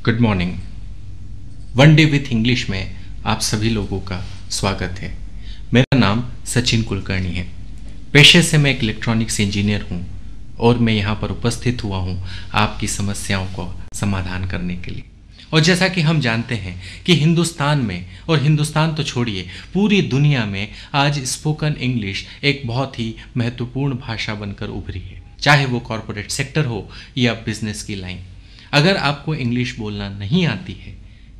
Good morning. One day with English में आप सभी लोगों का स्वागत है। मेरा नाम सचिन कुलकर्णी है। पेशे से मैं एक इलेक्ट्रॉनिक्स इंजीनियर हूँ और मैं यहाँ पर उपस्थित हुआ हूँ आपकी समस्याओं को समाधान करने के लिए। और जैसा कि हम जानते हैं कि हिंदुस्तान में, और हिंदुस्तान तो छोड़िए पूरी दुनिया में, आज स्पोकन इंग्लिश एक बहुत ही महत्वपूर्ण भाषा बनकर उभरी है, चाहे वो कॉरपोरेट सेक्टर हो या बिजनेस की लाइन। अगर आपको इंग्लिश बोलना नहीं आती है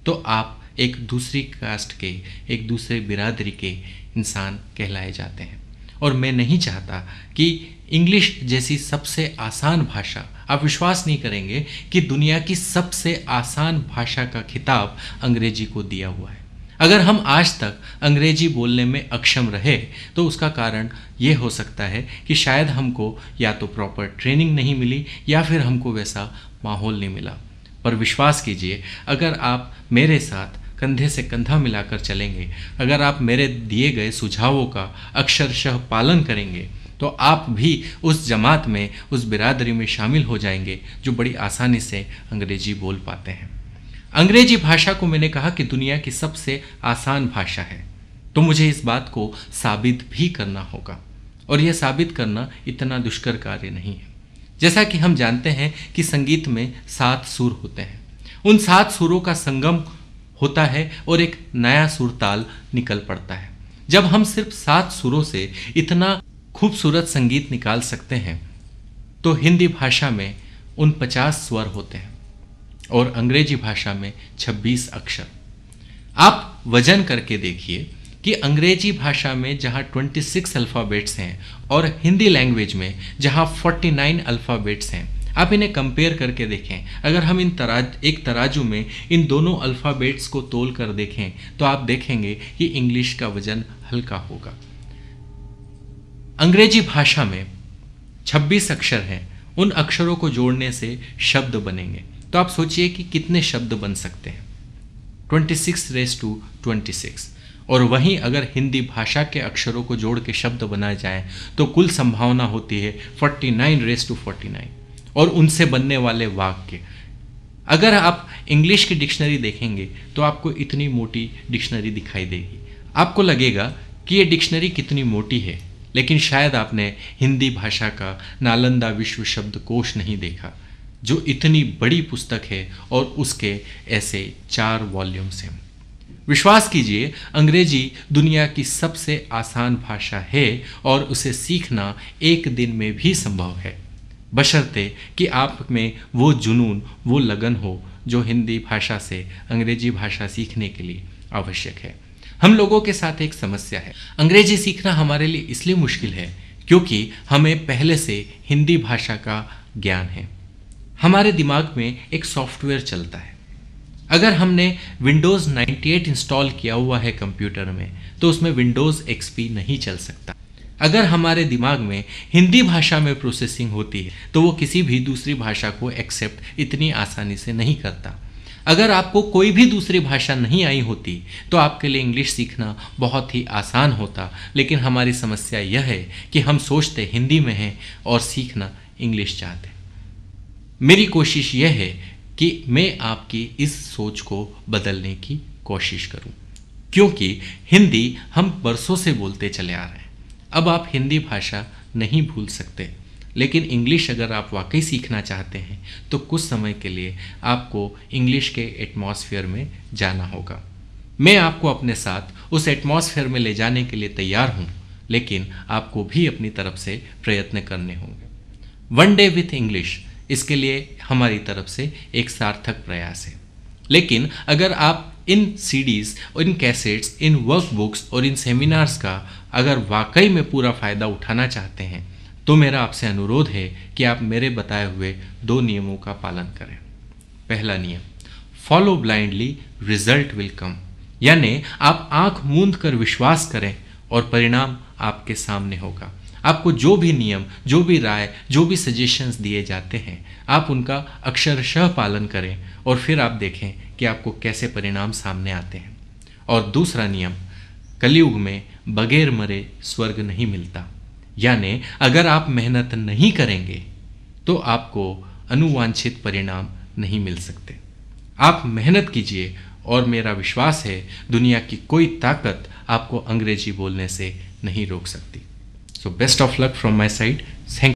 तो आप एक दूसरी कास्ट के, एक दूसरे बिरादरी के इंसान कहलाए जाते हैं। और मैं नहीं चाहता कि इंग्लिश जैसी सबसे आसान भाषा, आप विश्वास नहीं करेंगे कि दुनिया की सबसे आसान भाषा का खिताब अंग्रेजी को दिया हुआ है। अगर हम आज तक अंग्रेजी बोलने में अक्षम रहे तो उसका कारण ये हो सकता है कि शायद हमको या तो प्रॉपर ट्रेनिंग नहीं मिली या फिर हमको वैसा माहौल नहीं मिला। पर विश्वास कीजिए, अगर आप मेरे साथ कंधे से कंधा मिलाकर चलेंगे, अगर आप मेरे दिए गए सुझावों का अक्षरशः पालन करेंगे तो आप भी उस जमात में, उस बिरादरी में शामिल हो जाएंगे जो बड़ी आसानी से अंग्रेजी बोल पाते हैं। अंग्रेजी भाषा को मैंने कहा कि दुनिया की सबसे आसान भाषा है, तो मुझे इस बात को साबित भी करना होगा। और यह साबित करना इतना दुष्कर कार्य नहीं है। जैसा कि हम जानते हैं कि संगीत में 7 सुर होते हैं, उन 7 सुरों का संगम होता है और एक नया सुर ताल निकल पड़ता है। जब हम सिर्फ 7 सुरों से इतना खूबसूरत संगीत निकाल सकते हैं तो हिंदी भाषा में उन 50 स्वर होते हैं और अंग्रेजी भाषा में 26 अक्षर। आप वजन करके देखिए कि अंग्रेजी भाषा में जहाँ 26 अल्फ़ाबेट्स हैं और हिंदी लैंग्वेज में जहाँ 49 अल्फ़ाबेट्स हैं, आप इन्हें कंपेयर करके देखें। अगर हम एक तराजू में इन दोनों अल्फ़ाबेट्स को तोल कर देखें तो आप देखेंगे कि इंग्लिश का वजन हल्का होगा। अंग्रेजी भाषा में 26 अक्षर हैं, उन अक्षरों को जोड़ने से शब्द बनेंगे। तो आप सोचिए कि कितने शब्द बन सकते हैं, 26 रेज़ टू 26। और वहीं अगर हिंदी भाषा के अक्षरों को जोड़ के शब्द बनाए जाएं तो कुल संभावना होती है 49 रेज़ टू 49। और उनसे बनने वाले वाक्य, अगर आप इंग्लिश की डिक्शनरी देखेंगे तो आपको इतनी मोटी डिक्शनरी दिखाई देगी। आपको लगेगा कि ये डिक्शनरी कितनी मोटी है, लेकिन शायद आपने हिंदी भाषा का नालंदा विश्व शब्दकोश नहीं देखा, जो इतनी बड़ी पुस्तक है और उसके ऐसे 4 वॉल्यूम्स हैं। विश्वास कीजिए, अंग्रेजी दुनिया की सबसे आसान भाषा है और उसे सीखना एक दिन में भी संभव है, बशर्ते कि आप में वो जुनून, वो लगन हो जो हिंदी भाषा से अंग्रेजी भाषा सीखने के लिए आवश्यक है। हम लोगों के साथ एक समस्या है, अंग्रेजी सीखना हमारे लिए इसलिए मुश्किल है क्योंकि हमें पहले से हिंदी भाषा का ज्ञान है। हमारे दिमाग में एक सॉफ्टवेयर चलता है। अगर हमने विंडोज़ 98 इंस्टॉल किया हुआ है कंप्यूटर में तो उसमें विंडोज़ XP नहीं चल सकता। अगर हमारे दिमाग में हिंदी भाषा में प्रोसेसिंग होती है तो वो किसी भी दूसरी भाषा को एक्सेप्ट इतनी आसानी से नहीं करता। अगर आपको कोई भी दूसरी भाषा नहीं आई होती तो आपके लिए इंग्लिश सीखना बहुत ही आसान होता, लेकिन हमारी समस्या यह है कि हम सोचते हिंदी में हैं और सीखना इंग्लिश चाहते। मेरी कोशिश यह है कि मैं आपकी इस सोच को बदलने की कोशिश करूं, क्योंकि हिंदी हम बरसों से बोलते चले आ रहे हैं। अब आप हिंदी भाषा नहीं भूल सकते, लेकिन इंग्लिश अगर आप वाकई सीखना चाहते हैं तो कुछ समय के लिए आपको इंग्लिश के एटमॉस्फेयर में जाना होगा। मैं आपको अपने साथ उस एटमॉस्फेयर में ले जाने के लिए तैयार हूं, लेकिन आपको भी अपनी तरफ से प्रयत्न करने होंगे। वन डे विथ इंग्लिश, इसके लिए हमारी तरफ से एक सार्थक प्रयास है। लेकिन अगर आप इन सीडीज़, इन कैसेट्स, इन वर्कबुक्स और इन सेमिनार्स का अगर वाकई में पूरा फ़ायदा उठाना चाहते हैं तो मेरा आपसे अनुरोध है कि आप मेरे बताए हुए 2 नियमों का पालन करें। पहला नियम, follow blindly, result will come, यानी आप आंख मूंद कर विश्वास करें और परिणाम आपके सामने होगा। आपको जो भी नियम, जो भी राय, जो भी सजेशंस दिए जाते हैं, आप उनका अक्षरशः पालन करें और फिर आप देखें कि आपको कैसे परिणाम सामने आते हैं। और दूसरा नियम, कलयुग में बगैर मरे स्वर्ग नहीं मिलता, यानी अगर आप मेहनत नहीं करेंगे तो आपको अनुवांछित परिणाम नहीं मिल सकते। आप मेहनत कीजिए और मेरा विश्वास है दुनिया की कोई ताकत आपको अंग्रेजी बोलने से नहीं रोक सकती। So best of luck from my side. Thank